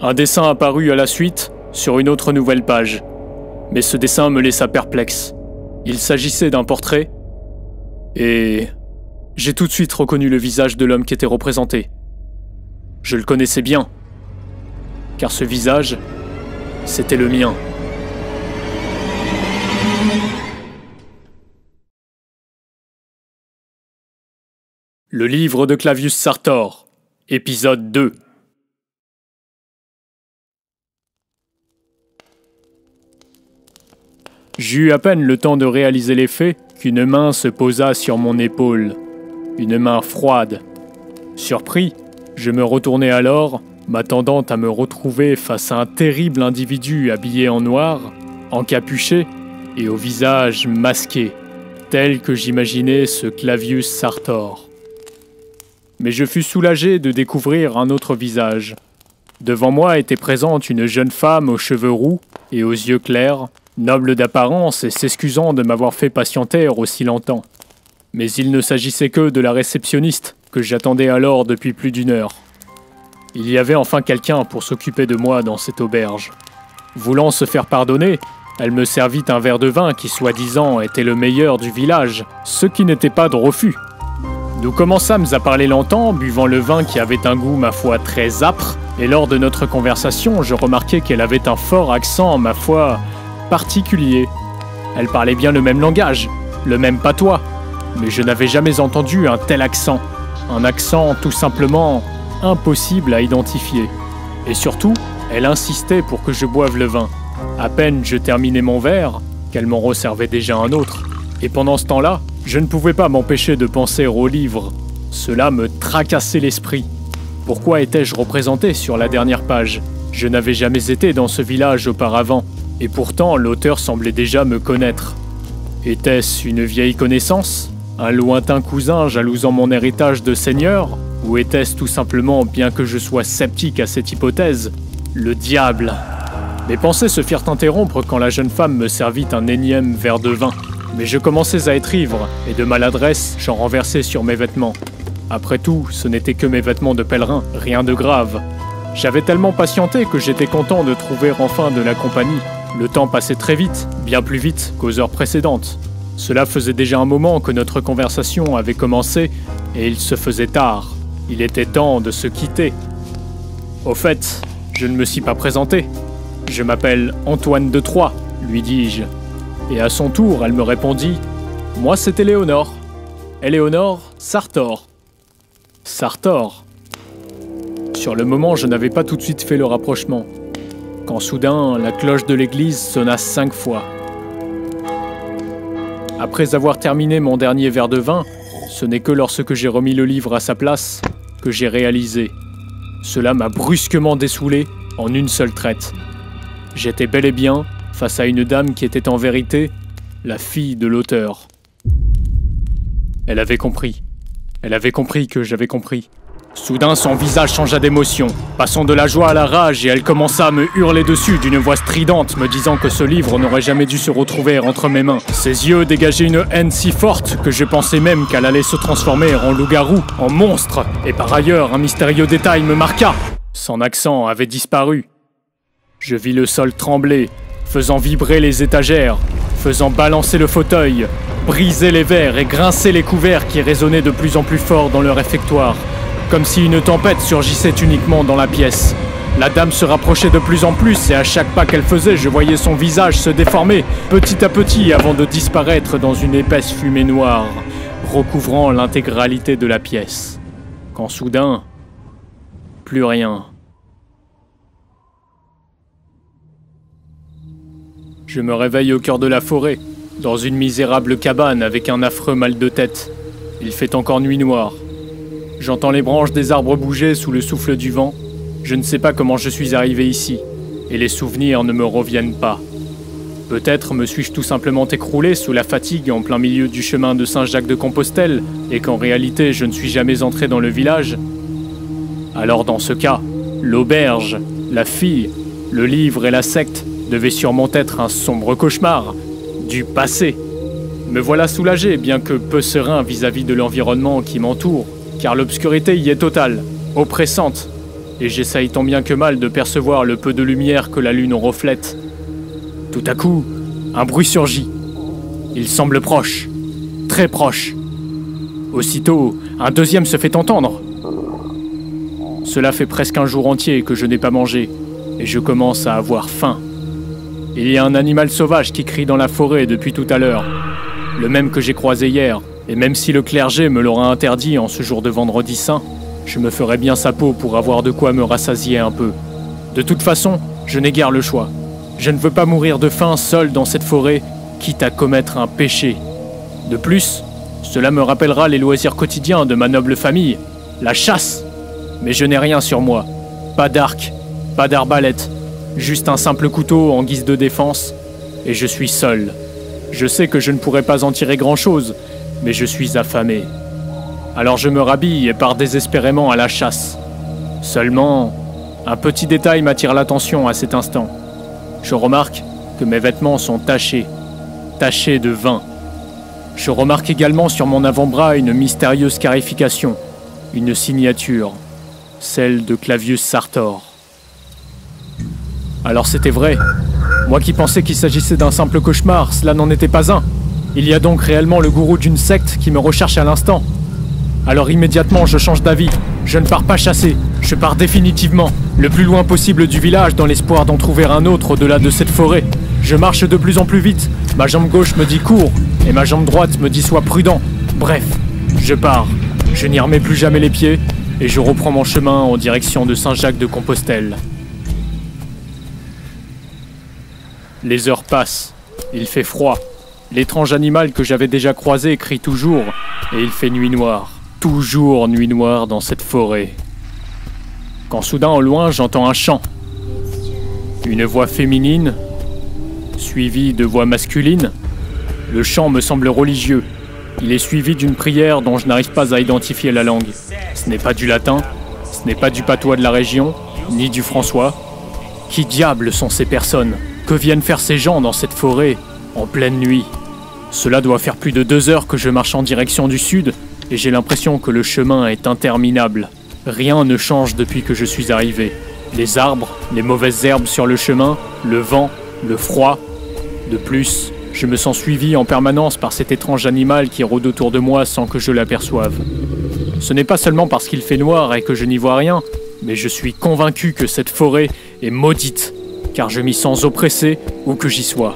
Un dessin apparut à la suite sur une autre nouvelle page. Mais ce dessin me laissa perplexe. Il s'agissait d'un portrait et j'ai tout de suite reconnu le visage de l'homme qui était représenté. Je le connaissais bien, car ce visage, c'était le mien. Le livre de Clavius Sartor, épisode 2. J'eus à peine le temps de réaliser les faits qu'une main se posa sur mon épaule. Une main froide. Surpris, je me retournai alors, m'attendant à me retrouver face à un terrible individu habillé en noir, encapuché et au visage masqué, tel que j'imaginais ce Clavius Sartor. Mais je fus soulagé de découvrir un autre visage. Devant moi était présente une jeune femme aux cheveux roux et aux yeux clairs, noble d'apparence et s'excusant de m'avoir fait patienter aussi longtemps. Mais il ne s'agissait que de la réceptionniste que j'attendais alors depuis plus d'1 heure. Il y avait enfin quelqu'un pour s'occuper de moi dans cette auberge. Voulant se faire pardonner, elle me servit un verre de vin qui soi-disant était le meilleur du village, ce qui n'était pas de refus. Nous commençâmes à parler longtemps, buvant le vin qui avait un goût, ma foi, très âpre, et lors de notre conversation, je remarquai qu'elle avait un fort accent, ma foi, particulier. Elle parlait bien le même langage, le même patois, mais je n'avais jamais entendu un tel accent. Un accent tout simplement impossible à identifier. Et surtout, elle insistait pour que je boive le vin. À peine je terminais mon verre, qu'elle m'en resservait déjà un autre. Et pendant ce temps-là, je ne pouvais pas m'empêcher de penser au livre. Cela me tracassait l'esprit. Pourquoi étais-je représenté sur la dernière page? Je n'avais jamais été dans ce village auparavant, et pourtant l'auteur semblait déjà me connaître. Était-ce une vieille connaissance? Un lointain cousin jalousant mon héritage de seigneur? Ou était-ce tout simplement, bien que je sois sceptique à cette hypothèse, le diable? Mes pensées se firent interrompre quand la jeune femme me servit un énième verre de vin. Mais je commençais à être ivre, et de maladresse, j'en renversai sur mes vêtements. Après tout, ce n'étaient que mes vêtements de pèlerin, rien de grave. J'avais tellement patienté que j'étais content de trouver enfin de la compagnie. Le temps passait très vite, bien plus vite qu'aux heures précédentes. Cela faisait déjà un moment que notre conversation avait commencé, et il se faisait tard. Il était temps de se quitter. Au fait, je ne me suis pas présenté. Je m'appelle Antoine de Troyes, lui dis-je. Et à son tour, elle me répondit « Moi, c'est Éléonore. Éléonore Sartor. » Sartor. Sur le moment, je n'avais pas tout de suite fait le rapprochement, quand soudain, la cloche de l'église sonna 5 fois. Après avoir terminé mon dernier verre de vin, ce n'est que lorsque j'ai remis le livre à sa place que j'ai réalisé. Cela m'a brusquement dessoulé en une seule traite. J'étais bel et bien face à une dame qui était en vérité la fille de l'auteur. Elle avait compris. Elle avait compris que j'avais compris. Soudain, son visage changea d'émotion, passant de la joie à la rage, et elle commença à me hurler dessus d'une voix stridente, me disant que ce livre n'aurait jamais dû se retrouver entre mes mains. Ses yeux dégageaient une haine si forte que je pensais même qu'elle allait se transformer en loup-garou, en monstre, et par ailleurs, un mystérieux détail me marqua. Son accent avait disparu. Je vis le sol trembler, faisant vibrer les étagères, faisant balancer le fauteuil, briser les verres et grincer les couverts qui résonnaient de plus en plus fort dans le réfectoire, comme si une tempête surgissait uniquement dans la pièce. La dame se rapprochait de plus en plus et à chaque pas qu'elle faisait, je voyais son visage se déformer, petit à petit avant de disparaître dans une épaisse fumée noire, recouvrant l'intégralité de la pièce. Quand soudain, plus rien. Je me réveille au cœur de la forêt, dans une misérable cabane avec un affreux mal de tête. Il fait encore nuit noire. J'entends les branches des arbres bouger sous le souffle du vent. Je ne sais pas comment je suis arrivé ici, et les souvenirs ne me reviennent pas. Peut-être me suis-je tout simplement écroulé sous la fatigue en plein milieu du chemin de Saint-Jacques-de-Compostelle, et qu'en réalité je ne suis jamais entré dans le village. Alors dans ce cas, l'auberge, la fille, le livre et la secte devaient sûrement être un sombre cauchemar, du passé. Me voilà soulagé, bien que peu serein vis-à-vis de l'environnement qui m'entoure, car l'obscurité y est totale, oppressante. et j'essaye tant bien que mal de percevoir le peu de lumière que la lune reflète. Tout à coup, un bruit surgit. Il semble proche, très proche. Aussitôt, un deuxième se fait entendre. Cela fait presque un jour entier que je n'ai pas mangé, et je commence à avoir faim. Il y a un animal sauvage qui crie dans la forêt depuis tout à l'heure, le même que j'ai croisé hier, et même si le clergé me l'aura interdit en ce jour de vendredi saint, je me ferai bien sa peau pour avoir de quoi me rassasier un peu. De toute façon, je n'ai guère le choix. Je ne veux pas mourir de faim seul dans cette forêt, quitte à commettre un péché. De plus, cela me rappellera les loisirs quotidiens de ma noble famille, la chasse. Mais je n'ai rien sur moi. Pas d'arc, pas d'arbalète, juste un simple couteau en guise de défense, et je suis seul. Je sais que je ne pourrai pas en tirer grand-chose, mais je suis affamé. Alors je me rhabille et pars désespérément à la chasse. Seulement, un petit détail m'attire l'attention à cet instant. Je remarque que mes vêtements sont tachés de vin. Je remarque également sur mon avant-bras une mystérieuse scarification, une signature, celle de Clavius Sartor. Alors c'était vrai. Moi qui pensais qu'il s'agissait d'un simple cauchemar, cela n'en était pas un. Il y a donc réellement le gourou d'une secte qui me recherche à l'instant. Alors immédiatement je change d'avis. Je ne pars pas chasser, je pars définitivement, le plus loin possible du village dans l'espoir d'en trouver un autre au-delà de cette forêt. Je marche de plus en plus vite, ma jambe gauche me dit cours, et ma jambe droite me dit sois prudent. Bref, je pars, je n'y remets plus jamais les pieds, et je reprends mon chemin en direction de Saint-Jacques-de-Compostelle. Les heures passent, il fait froid. L'étrange animal que j'avais déjà croisé crie toujours, et il fait nuit noire. Toujours nuit noire dans cette forêt. Quand soudain au loin j'entends un chant. Une voix féminine, suivie de voix masculine. Le chant me semble religieux. Il est suivi d'une prière dont je n'arrive pas à identifier la langue. Ce n'est pas du latin, ce n'est pas du patois de la région, ni du François. Qui diable sont ces personnes? Que viennent faire ces gens dans cette forêt, en pleine nuit? Cela doit faire plus de 2 heures que je marche en direction du sud, et j'ai l'impression que le chemin est interminable. Rien ne change depuis que je suis arrivé. Les arbres, les mauvaises herbes sur le chemin, le vent, le froid. De plus, je me sens suivi en permanence par cet étrange animal qui rôde autour de moi sans que je l'aperçoive. Ce n'est pas seulement parce qu'il fait noir et que je n'y vois rien, mais je suis convaincu que cette forêt est maudite, car je m'y sens oppressé où que j'y sois.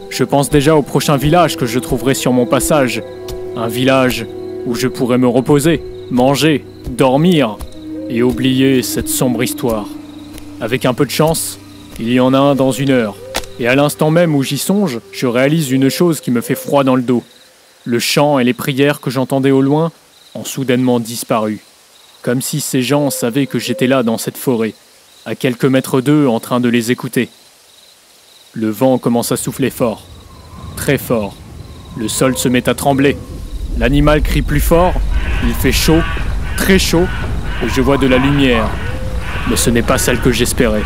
Je pense déjà au prochain village que je trouverai sur mon passage. Un village où je pourrai me reposer, manger, dormir et oublier cette sombre histoire. Avec un peu de chance, il y en a un dans 1 heure. Et à l'instant même où j'y songe, je réalise une chose qui me fait froid dans le dos. Le chant et les prières que j'entendais au loin ont soudainement disparu. Comme si ces gens savaient que j'étais là dans cette forêt, à quelques mètres d'eux en train de les écouter. Le vent commence à souffler fort, très fort. Le sol se met à trembler. L'animal crie plus fort, il fait chaud, très chaud, et je vois de la lumière. Mais ce n'est pas celle que j'espérais.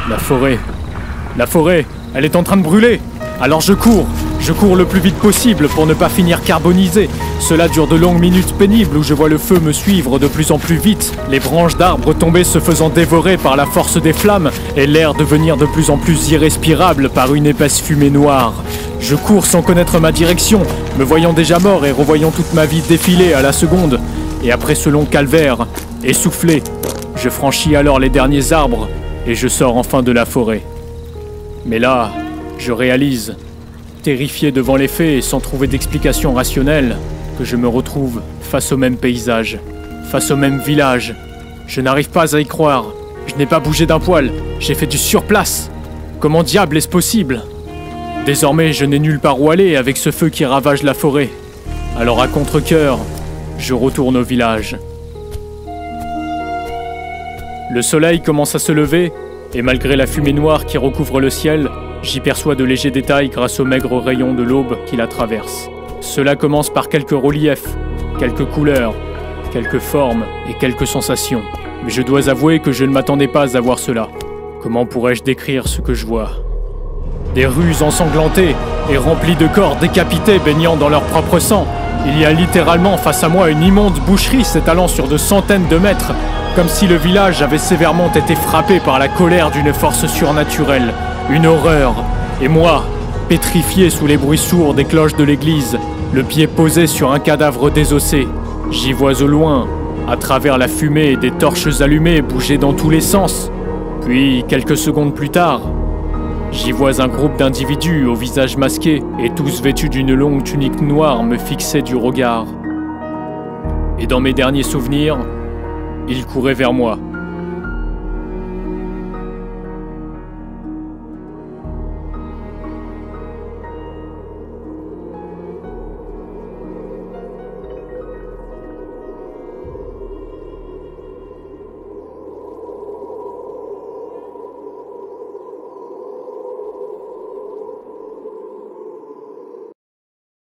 La forêt, elle est en train de brûler. Alors je cours le plus vite possible pour ne pas finir carbonisé. Cela dure de longues minutes pénibles où je vois le feu me suivre de plus en plus vite, les branches d'arbres tomber se faisant dévorer par la force des flammes et l'air devenir de plus en plus irrespirable par une épaisse fumée noire. Je cours sans connaître ma direction, me voyant déjà mort et revoyant toute ma vie défiler à la seconde. Et après ce long calvaire, essoufflé, je franchis alors les derniers arbres et je sors enfin de la forêt. Mais là, je réalise, terrifié devant les faits et sans trouver d'explication rationnelle, que je me retrouve face au même paysage, face au même village. Je n'arrive pas à y croire. Je n'ai pas bougé d'un poil. J'ai fait du surplace. Comment diable est-ce possible? Désormais, je n'ai nulle part où aller avec ce feu qui ravage la forêt. Alors à contre-cœur, je retourne au village. Le soleil commence à se lever, et malgré la fumée noire qui recouvre le ciel, j'y perçois de légers détails grâce aux maigres rayons de l'aube qui la traversent. Cela commence par quelques reliefs, quelques couleurs, quelques formes et quelques sensations. Mais je dois avouer que je ne m'attendais pas à voir cela. Comment pourrais-je décrire ce que je vois? Des rues ensanglantées et remplies de corps décapités baignant dans leur propre sang, Il y a littéralement face à moi une immonde boucherie s'étalant sur de centaines de mètres, comme si le village avait sévèrement été frappé par la colère d'une force surnaturelle. Une horreur. Et moi, pétrifié sous les bruits sourds des cloches de l'église, le pied posé sur un cadavre désossé, j'y vois au loin, à travers la fumée, des torches allumées bouger dans tous les sens. Puis, quelques secondes plus tard, j'y vois un groupe d'individus au visage masqué et tous vêtus d'une longue tunique noire me fixer du regard. Et dans mes derniers souvenirs, ils couraient vers moi.